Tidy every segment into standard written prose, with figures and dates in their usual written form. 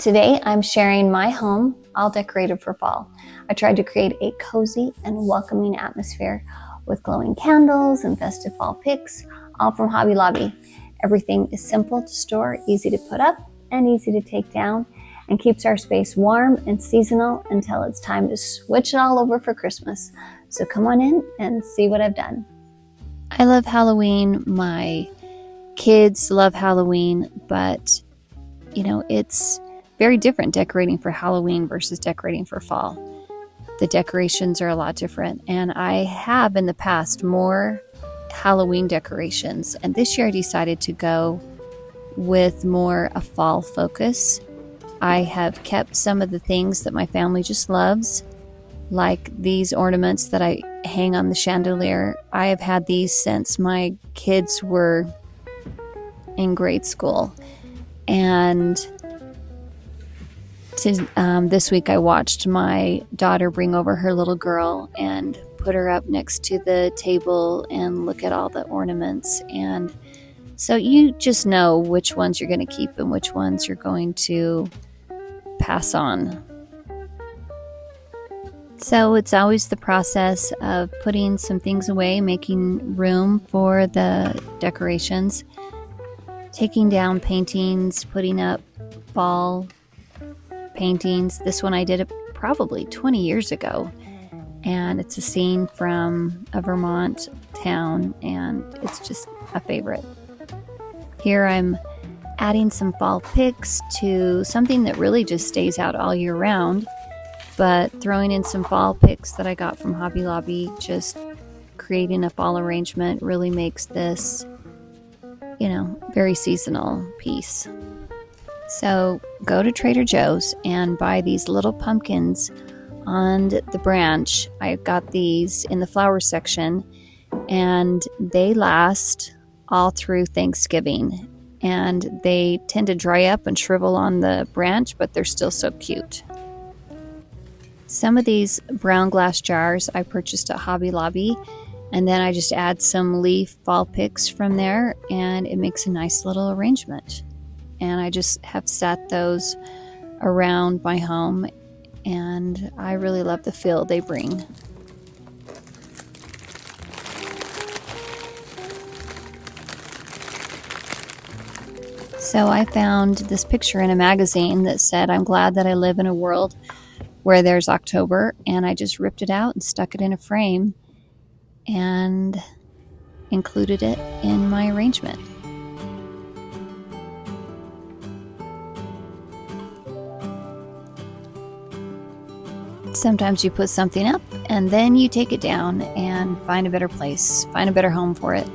Today I'm sharing my home all decorated for fall. I tried to create a cozy and welcoming atmosphere with glowing candles and festive fall picks, all from Hobby Lobby. Everything is simple to store, easy to put up, and easy to take down, and keeps our space warm and seasonal until it's time to switch it all over for Christmas. So come on in and see what I've done. I love Halloween. My kids love Halloween, but it's very different decorating for Halloween versus decorating for fall. The decorations are a lot different, and I have in the past more Halloween decorations, and this year I decided to go with more a fall focus. I have kept some of the things that my family just loves, like these ornaments that I hang on the chandelier. I have had these since my kids were in grade school, and this week I watched my daughter bring over her little girl and put her up next to the table and look at all the ornaments. And so you just know which ones you're going to keep and which ones you're going to pass on. So it's always the process of putting some things away, making room for the decorations, taking down paintings, putting up fall paintings. This one I did it probably 20 years ago, and it's a scene from a Vermont town, and it's just a favorite. Here I'm adding some fall picks to something that really just stays out all year round, but throwing in some fall picks that I got from Hobby Lobby. Just creating a fall arrangement really makes this very seasonal piece. So go to Trader Joe's and buy these little pumpkins on the branch. I've got these in the flower section, and they last all through Thanksgiving, and they tend to dry up and shrivel on the branch, but they're still so cute. Some of these brown glass jars I purchased at Hobby Lobby, and then I just add some leaf fall picks from there, and it makes a nice little arrangement. And I just have set those around my home, and I really love the feel they bring. So I found this picture in a magazine that said, "I'm glad that I live in a world where there's October," and I just ripped it out and stuck it in a frame and included it in my arrangement. Sometimes you put something up and then you take it down and find a better place, find a better home for it.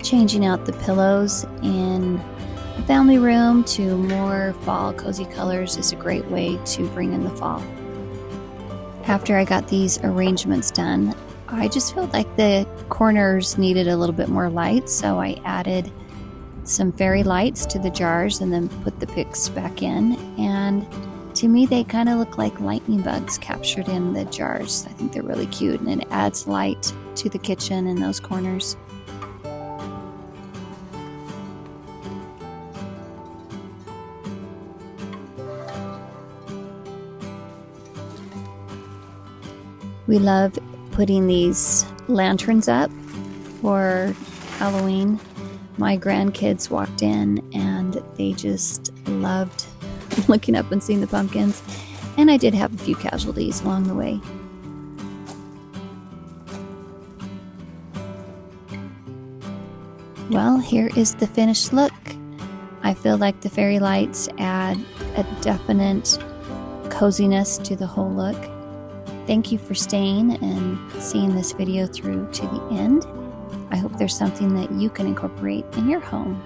Changing out the pillows in the family room to more fall cozy colors is a great way to bring in the fall. After I got these arrangements done, I just felt like the corners needed a little bit more light, so I added some fairy lights to the jars and then put the picks back in, and to me they kind of look like lightning bugs captured in the jars. I think they're really cute, and it adds light to the kitchen and those corners. We love putting these lanterns up for Halloween. My grandkids walked in and they just loved looking up and seeing the pumpkins. And I did have a few casualties along the way. Well, here is the finished look. I feel like the fairy lights add a definite coziness to the whole look. Thank you for staying and seeing this video through to the end. I hope there's something that you can incorporate in your home.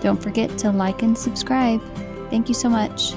Don't forget to like and subscribe. Thank you so much.